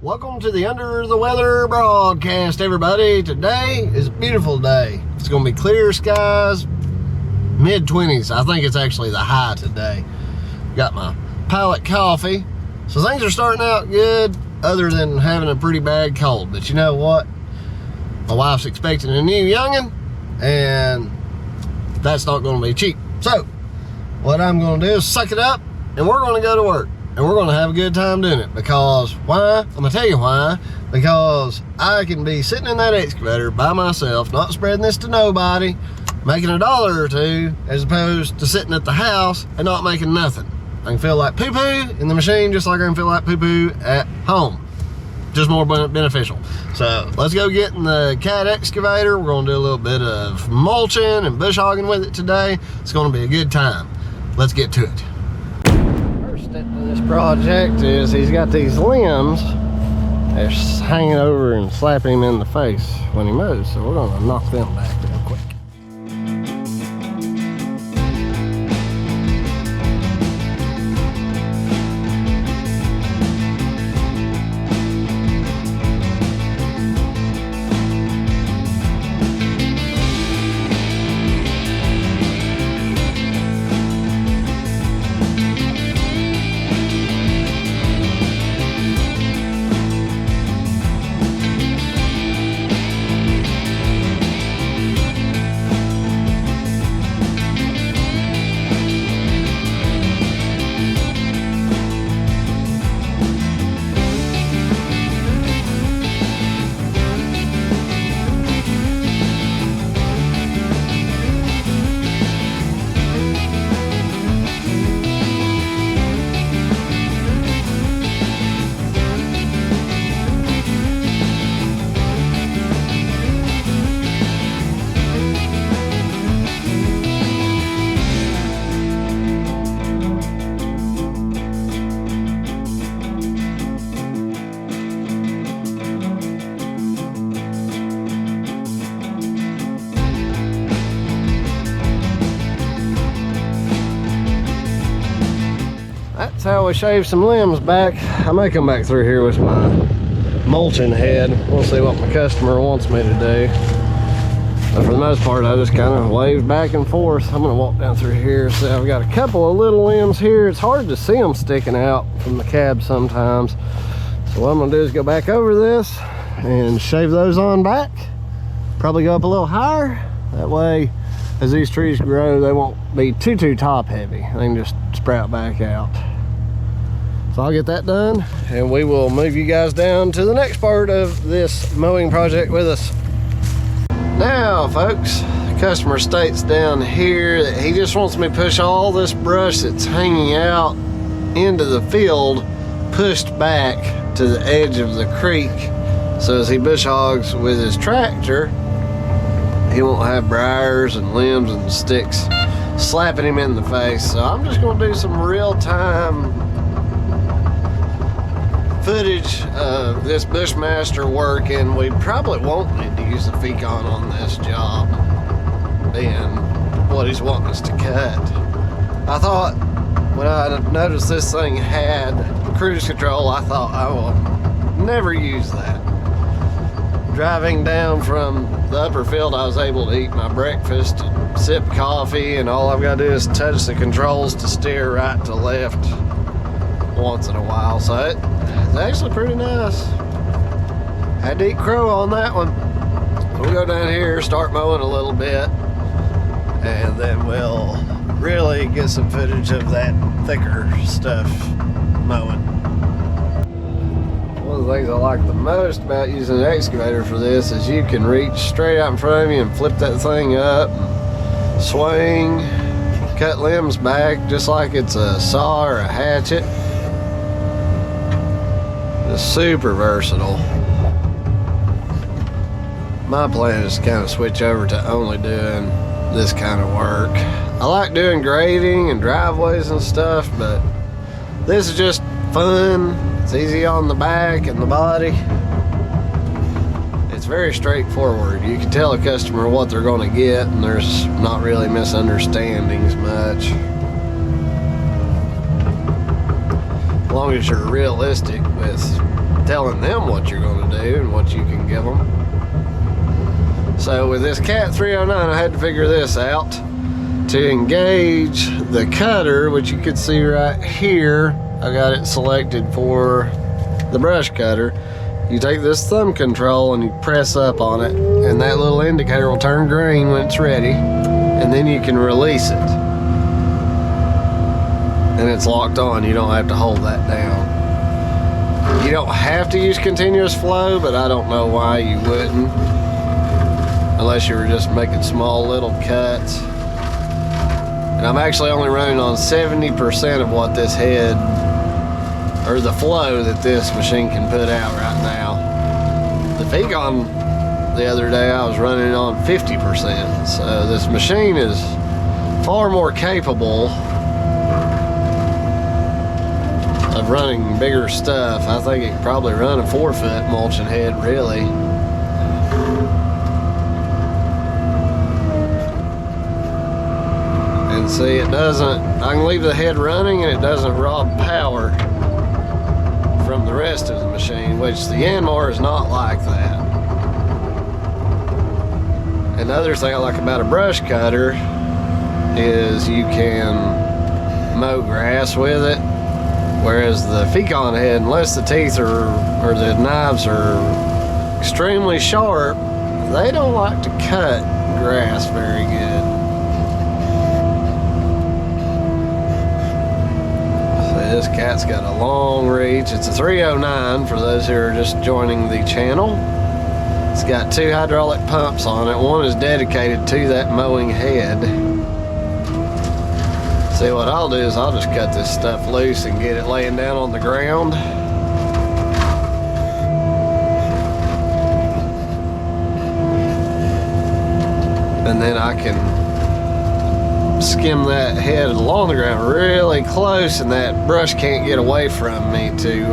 Welcome to the Under the Weather broadcast, everybody. Today is a beautiful day. It's going to be clear skies, mid-20s. I think it's actually the high today. Got my pallet coffee. So things are starting out good, other than having a pretty bad cold. But you know what? My wife's expecting a new youngin', and that's not going to be cheap. So what I'm going to do is suck it up, and we're going to go to work. And we're going to have a good time doing it. Because why? I'm going to tell you why. Because I can be sitting in that excavator by myself, not spreading this to nobody, making $1 or $2, as opposed to sitting at the house and not making nothing. I can feel like poo-poo in the machine just like I can feel like poo-poo at home. Just more beneficial. So let's go get in the cat excavator. We're going to do a little bit of mulching and bush hogging with it today. It's going to be a good time. Let's get to it. Step to this project is he's got these limbs that's hanging over and slapping him in the face when he moves, so we're going to knock them back real quick. That's how we shave some limbs back. I may come back through here with my mulching head. We'll see what my customer wants me to do. But for the most part, I just kind of wave back and forth. I'm gonna walk down through here. See, I've got a couple of little limbs here. It's hard to see them sticking out from the cab sometimes. So what I'm gonna do is go back over this and shave those on back. Probably go up a little higher. That way, as these trees grow, they won't be too top heavy. They can just sprout back out. So I'll get that done, and we will move you guys down to the next part of this mowing project with us. Now, folks, the customer states down here that he just wants me to push all this brush that's hanging out into the field, pushed back to the edge of the creek. So as he bush hogs with his tractor, he won't have briars and limbs and sticks slapping him in the face. So I'm just gonna do some real-time footage of this Bushmaster working. We probably won't need to use the Fecon on this job, being what he's wanting us to cut. I thought when I noticed this thing had cruise control, I thought I will never use that. Driving down from the upper field, I was able to eat my breakfast and sip coffee, and all I've got to do is touch the controls to steer right to left once in a while. So it's actually pretty nice. Had to eat crow on that one. We'll go down here, start mowing a little bit, and then we'll really get some footage of that thicker stuff mowing. One of the things I like the most about using an excavator for this is you can reach straight out in front of you and flip that thing up, swing, cut limbs back just like it's a saw or a hatchet. It's super versatile. My plan is to kind of switch over to only doing this kind of work. I like doing grading and driveways and stuff, but this is just fun. It's easy on the back and the body. It's very straightforward. You can tell a customer what they're going to get, and there's not really misunderstandings much. As long as you're realistic with telling them what you're going to do and what you can give them. So with this Cat 309, I had to figure this out. To engage the cutter, which you can see right here, I got it selected for the brush cutter. You take this thumb control and you press up on it, and that little indicator will turn green when it's ready, and then you can release it. And it's locked on. You don't have to hold that down. You don't have to use continuous flow, but I don't know why you wouldn't, unless you were just making small little cuts. And I'm actually only running on 70% of what this head, or the flow that this machine can put out right now. The Fecon the other day I was running on 50%. So this machine is far more capable of running bigger stuff. I think it could probably run a 4-foot mulching head, really. And see, it doesn't, I can leave the head running and it doesn't rob power from the rest of the machine, which the Yanmar is not like that. Another thing I like about a brush cutter is you can mow grass with it, whereas the Fecon head, unless the teeth or the knives are extremely sharp, they don't like to cut grass very good. So this Cat's got a long reach. It's a 309 for those who are just joining the channel. It's got 2 hydraulic pumps on it. One is dedicated to that mowing head. See, what I'll do is I'll just cut this stuff loose and get it laying down on the ground. And then I can skim that head along the ground really close, and that brush can't get away from me to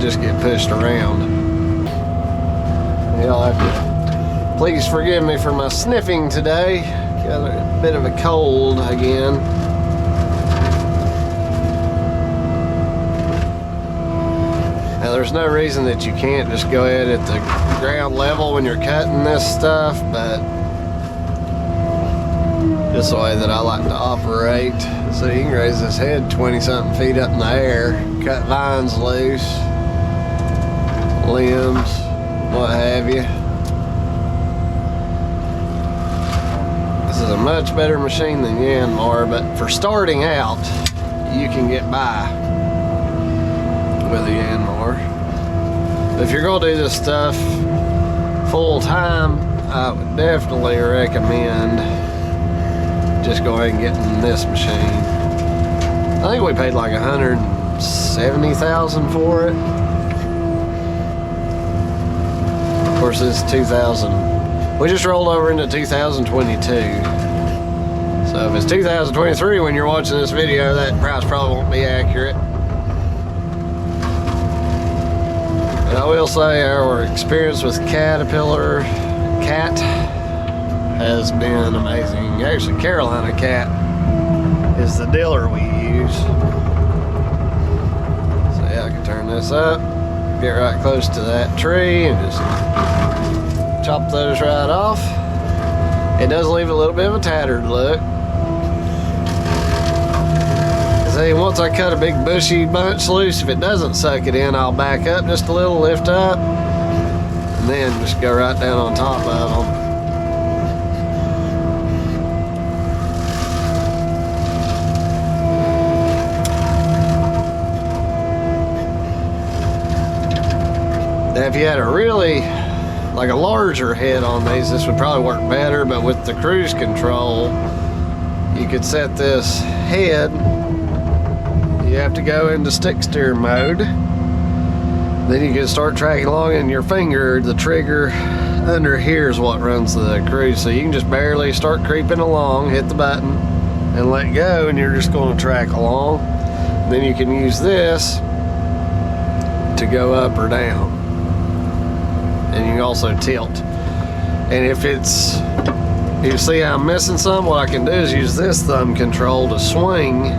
just get pushed around. Y'all have to please forgive me for my sniffing today. Got a bit of a cold again. Now there's no reason that you can't just go ahead at the ground level when you're cutting this stuff, but just the way that I like to operate. So you can raise this head 20-something feet up in the air, cut vines loose, limbs, what have you. This is a much better machine than Yanmar, but for starting out, you can get by with a Yanmar. If you're going to do this stuff full time, I would definitely recommend just go ahead and getting this machine. I think we paid like $170,000 for it. Of course, this is 2000. We just rolled over into 2022. So if it's 2023 when you're watching this video, that price probably won't be accurate. But I will say our experience with Cat has been amazing. Actually, Carolina Cat is the dealer we use. So yeah, I can turn this up, get right close to that tree, and just chop those right off. It does leave a little bit of a tattered look. See, once I cut a big bushy bunch loose, if it doesn't suck it in, I'll back up just a little, lift up, and then just go right down on top of them. Now, if you had a really, like a larger head on these, this would probably work better, but with the cruise control, you could set this head, you have to go into stick steer mode, then you can start tracking along, and your finger, the trigger under here is what runs the cruise, so you can just barely start creeping along, hit the button, and let go, and you're just going to track along. Then you can use this to go up or down. And you can also tilt. And if it's, you see I'm missing some, what I can do is use this thumb control to swing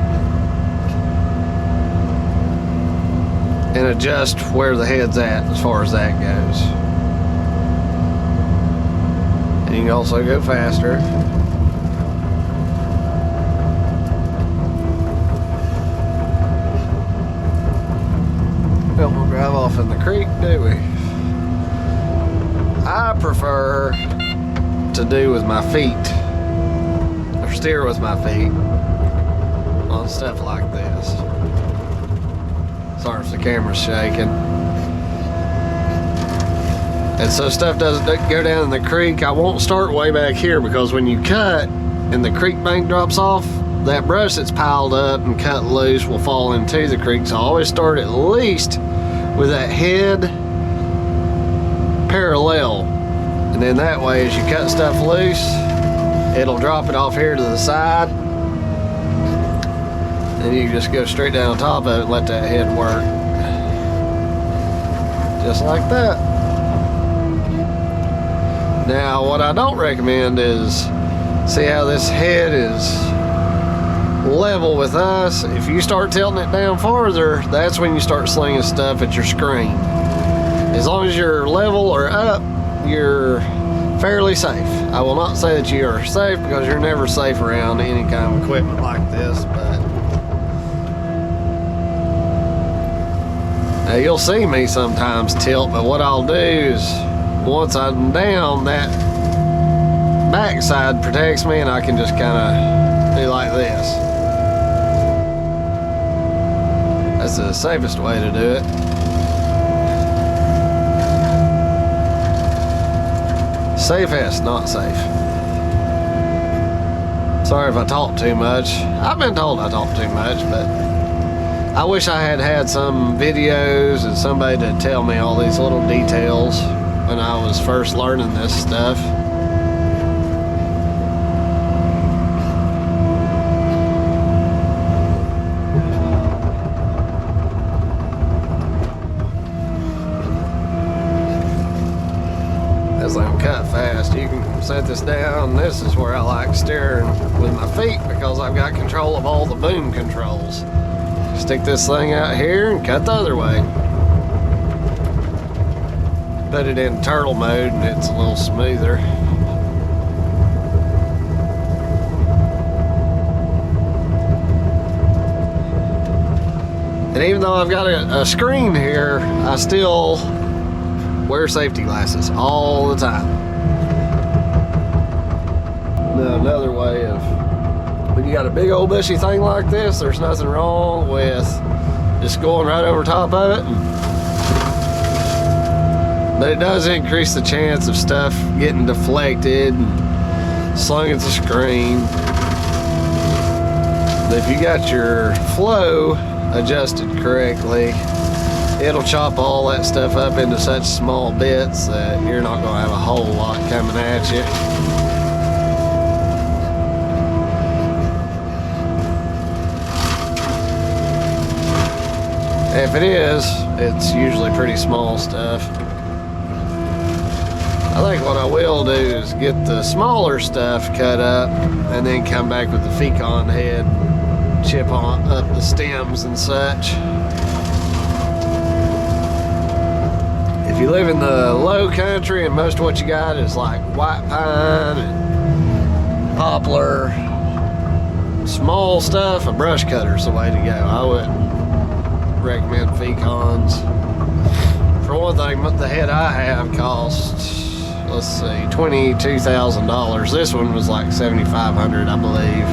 and adjust where the head's at as far as that goes. And you can also go faster. Don't want to drive off in the creek, do we? I prefer to do with my feet, or steer with my feet on stuff like this. Sorry if the camera's shaking. And so stuff doesn't go down in the creek. I won't start way back here, because when you cut and the creek bank drops off, that brush that's piled up and cut loose will fall into the creek. So I always start at least with that head parallel, and then that way as you cut stuff loose, it'll drop it off here to the side, and you just go straight down on top of it and let that head work just like that. Now what I don't recommend is, see how this head is level with us? If you start tilting it down farther, that's when you start slinging stuff at your screen. As long as you're level or up, you're fairly safe. I will not say that you are safe, because you're never safe around any kind of equipment like this, but now you'll see me sometimes tilt, but what I'll do is, once I'm down, that backside protects me, and I can just kind of do like this. That's the safest way to do it. Safest, not safe. Sorry if I talk too much. I've been told I talk too much, but I wish I had had some videos and somebody to tell me all these little details when I was first learning this stuff. This thing cut fast. You can set this down. This is where I like steering with my feet, because I've got control of all the boom controls. Stick this thing out here and cut the other way. Put it in turtle mode and it's a little smoother. And even though I've got a screen here, I still wear safety glasses all the time. Now another way of, when you got a big old bushy thing like this, there's nothing wrong with just going right over top of it. But it does increase the chance of stuff getting deflected and slung at the screen. But if you got your flow adjusted correctly, it'll chop all that stuff up into such small bits that you're not going to have a whole lot coming at you. If it is, it's usually pretty small stuff. I think what I will do is get the smaller stuff cut up and then come back with the fecon head, chip on up the stems and such. If you live in the low country and most of what you got is like white pine and poplar, small stuff, a brush cutter's the way to go. I wouldn't recommend fecons. For one thing, the head I have costs, let's see, $22,000. This one was like $7,500, I believe.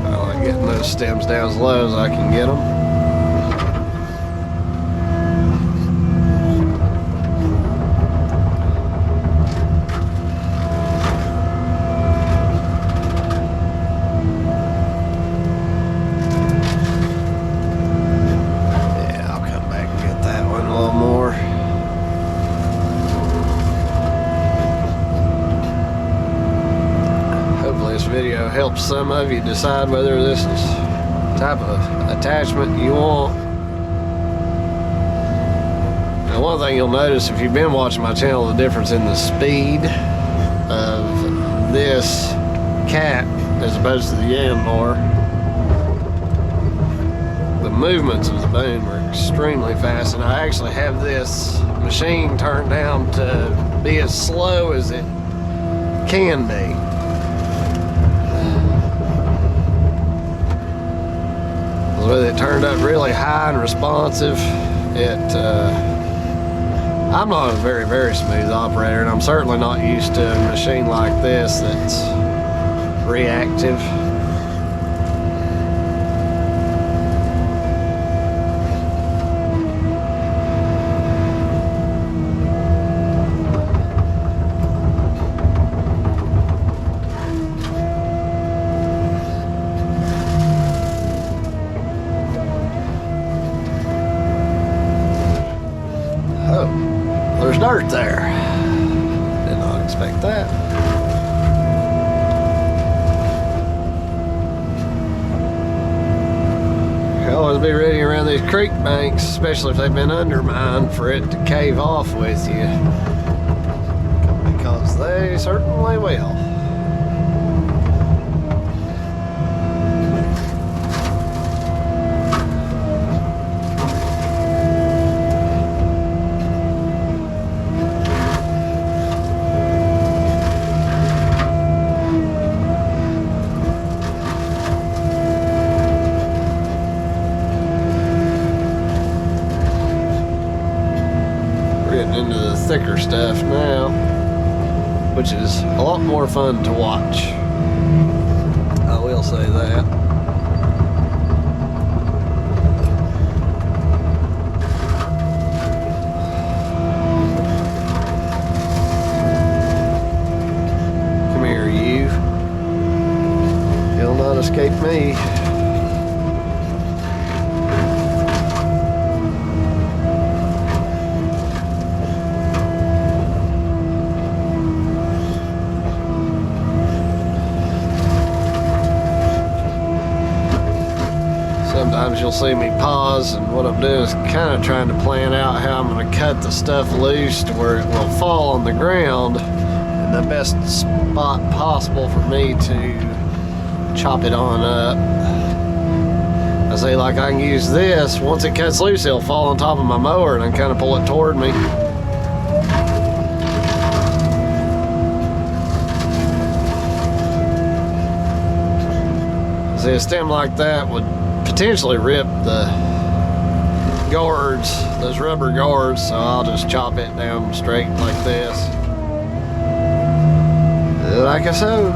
I like getting those stems down as low as I can get them. Video helps some of you decide whether this is the type of attachment you want. Now, one thing you'll notice if you've been watching my channel, the difference in the speed of this cat as opposed to the yam mower. The movements of the boom are extremely fast, and I actually have this machine turned down to be as slow as it can be. With it turned up really high and responsive, I'm not a very, very smooth operator, and I'm certainly not used to a machine like this that's reactive. There's dirt there. Did not expect that. You always be ready around these creek banks, especially if they've been undermined, for it to cave off with you. Because they certainly will. Into the thicker stuff now, which is a lot more fun to watch. I will say that. Come here, you. You'll not escape me. Sometimes you'll see me pause, and what I'm doing is kind of trying to plan out how I'm going to cut the stuff loose to where it will fall on the ground in the best spot possible for me to chop it on up. I say, like, I can use this. Once it cuts loose, it'll fall on top of my mower and then kind of pull it toward me. See, a stem like that would potentially rip the guards, those rubber guards, so I'll just chop it down straight like this, like so.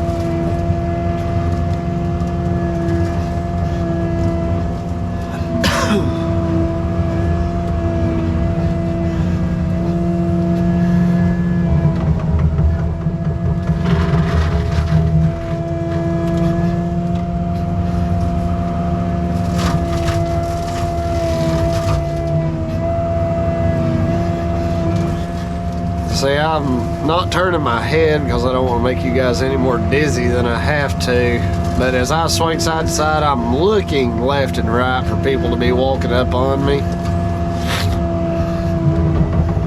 See, I'm not turning my head because I don't want to make you guys any more dizzy than I have to. But as I swing side to side, I'm looking left and right for people to be walking up on me.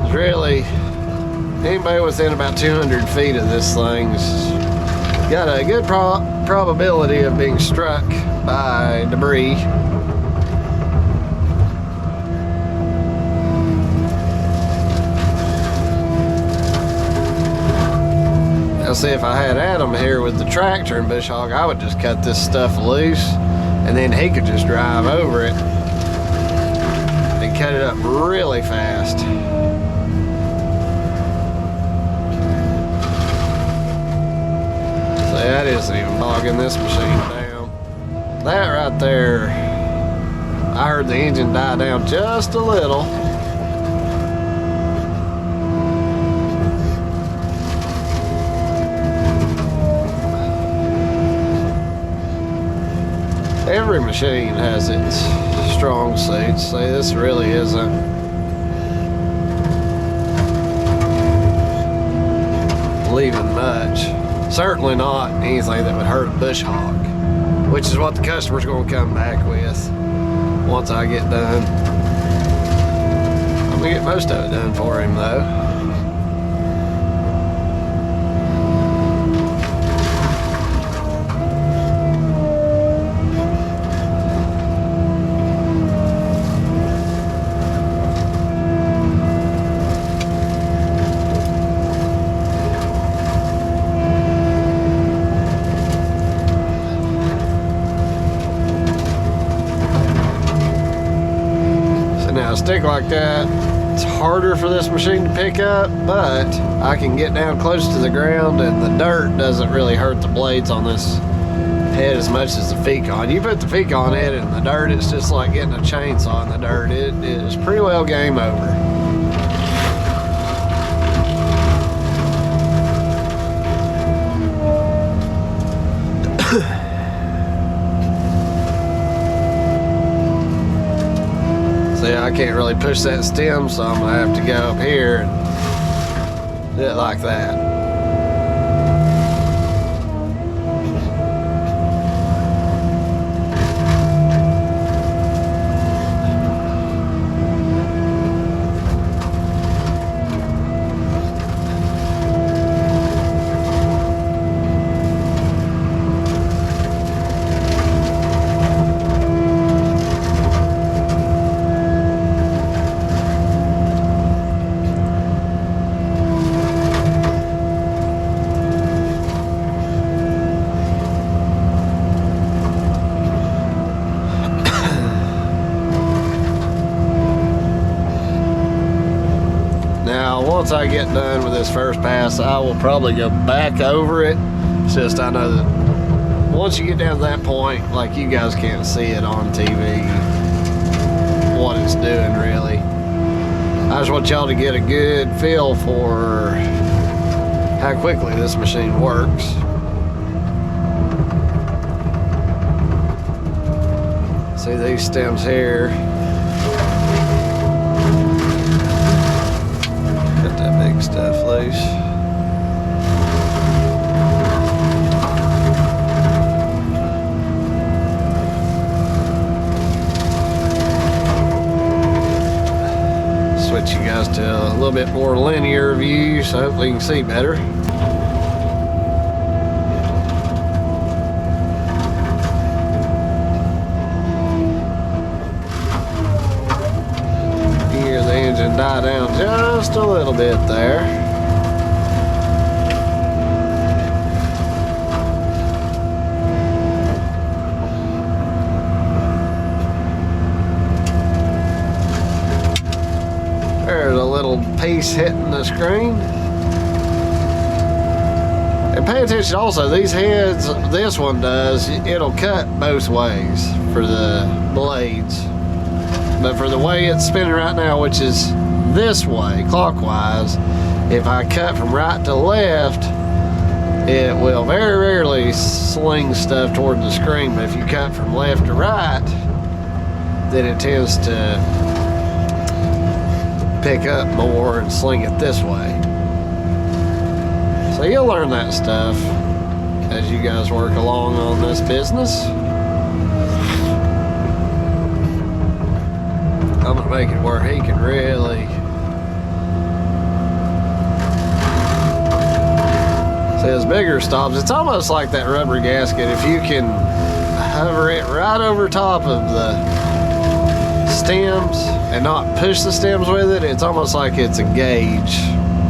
It's really, anybody within about 200 feet of this thing's got a good probability of being struck by debris. See, if I had Adam here with the tractor and bush hog, I would just cut this stuff loose, and then he could just drive over it and cut it up really fast. See, that isn't even bogging this machine down. That right there, I heard the engine die down just a little. Every machine has its strong suits. See, this really isn't leaving much. Certainly not anything that would hurt a bush hog, which is what the customer's going to come back with once I get done. I'm going to get most of it done for him though. stick like that, it's harder for this machine to pick up, but I can get down close to the ground and the dirt doesn't really hurt the blades on this head as much as the Fecon. You put the Fecon head in the dirt, it's just like getting a chainsaw in the dirt. It is pretty well game over. See, I can't really push that stem, so I'm gonna have to go up here and do it like that. Once I get done with this first pass, I will probably go back over it. It's just I know that once you get down to that point, like you guys can't see it on TV, what it's doing really. I just want y'all to get a good feel for how quickly this machine works. See these stems here. Stuff loose. Switch you guys to a little bit more linear view so hopefully you can see better. Hear the engine die down just a little bit there. There's a little piece hitting the screen. And pay attention also, these heads, this one does, it'll cut both ways for the blades. But for the way it's spinning right now, which is this way, clockwise, if I cut from right to left, it will very rarely sling stuff toward the screen. But if you cut from left to right, then it tends to pick up more and sling it this way. So you'll learn that stuff as you guys work along on this business. I'm gonna make it where he can really see his bigger stops. It's almost like that rubber gasket. If you can hover it right over top of the stems and not push the stems with it, it's almost like it's a gauge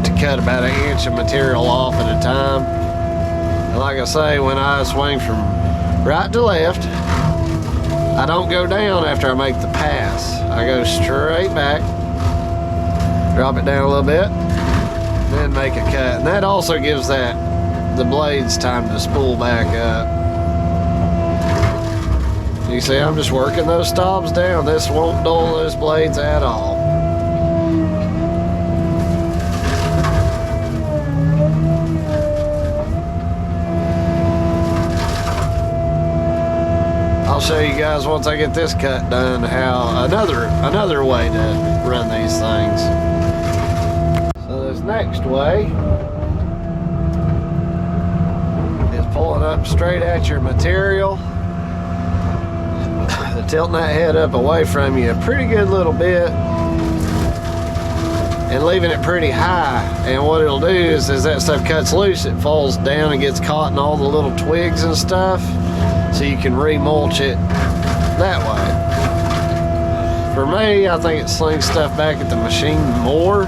to cut about 1 inch of material off at a time. And like I say, when I swing from right to left, I don't go down after I make the pass. I go straight back, drop it down a little bit, then make a cut. And that also gives the blades time to spool back up. You see, I'm just working those stops down. This won't dull those blades at all. I'll show you guys once I get this cut done how another way to run these things. So this next way is pulling up straight at your material, tilting that head up away from you a pretty good little bit and leaving it pretty high. And what it'll do is as that stuff cuts loose, it falls down and gets caught in all the little twigs and stuff, so you can remulch it that way. For me, I think it slings stuff back at the machine more,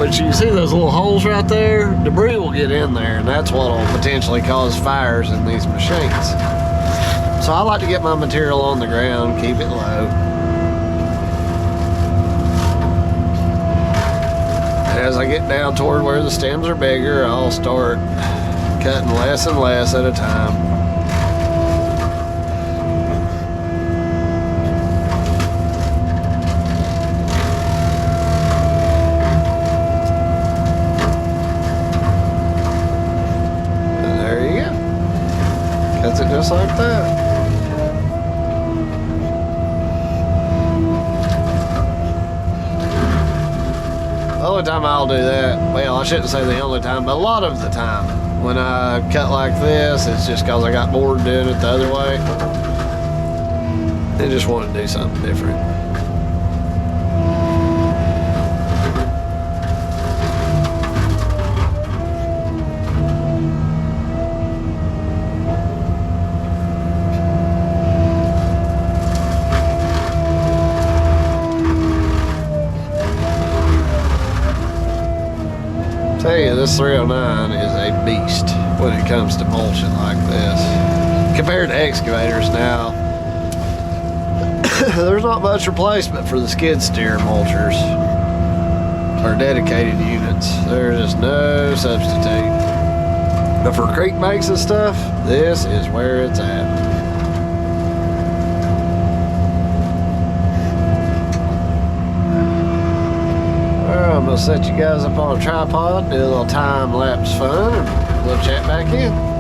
which you see those little holes right there, debris will get in there, and that's what will potentially cause fires in these machines. So I like to get my material on the ground, keep it low. as I get down toward where the stems are bigger, I'll start cutting less and less at a time. And there you go. Cuts it just like that. The only time I'll do that, well, I shouldn't say the only time, but a lot of the time when I cut like this, it's just because I got bored doing it the other way. I just want to do something different. Tell you, this 309 is a beast when it comes to mulching like this. Compared to excavators now, there's not much replacement for the skid steer mulchers or dedicated units. There's just no substitute. But for creek banks and stuff, this is where it's at. I'm gonna set you guys up on a tripod, do a little time-lapse fun, and we'll chat back in.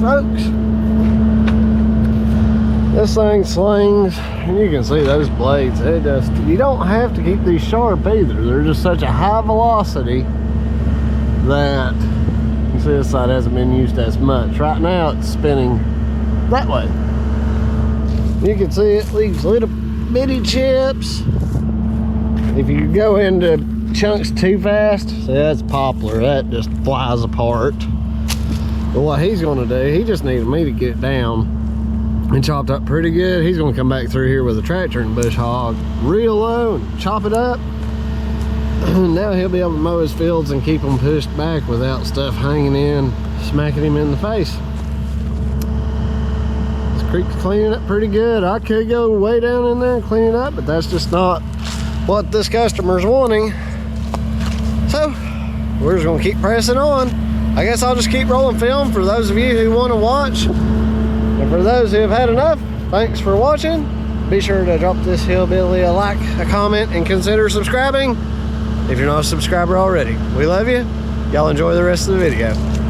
folks. This thing slings, and you can see those blades. You don't have to keep these sharp either. They're just such a high velocity that you can see this side hasn't been used as much. Right now it's spinning that way. You can see it leaves little bitty chips. If you go into chunks too fast, see, that's poplar, that just flies apart. But what he's gonna do, he just needed me to get it down and chopped up pretty good. He's gonna come back through here with a tractor and bush hog real low and chop it up. Now he'll be able to mow his fields and keep them pushed back without stuff hanging in, smacking him in the face. This creek's cleaning up pretty good. I could go way down in there and clean it up, but that's just not what this customer's wanting. So we're just gonna keep pressing on. I guess I'll just keep rolling film for those of you who want to watch. And for those who have had enough, thanks for watching. Be sure to drop this hillbilly a like, a comment, and consider subscribing if you're not a subscriber already. We love you. Y'all enjoy the rest of the video.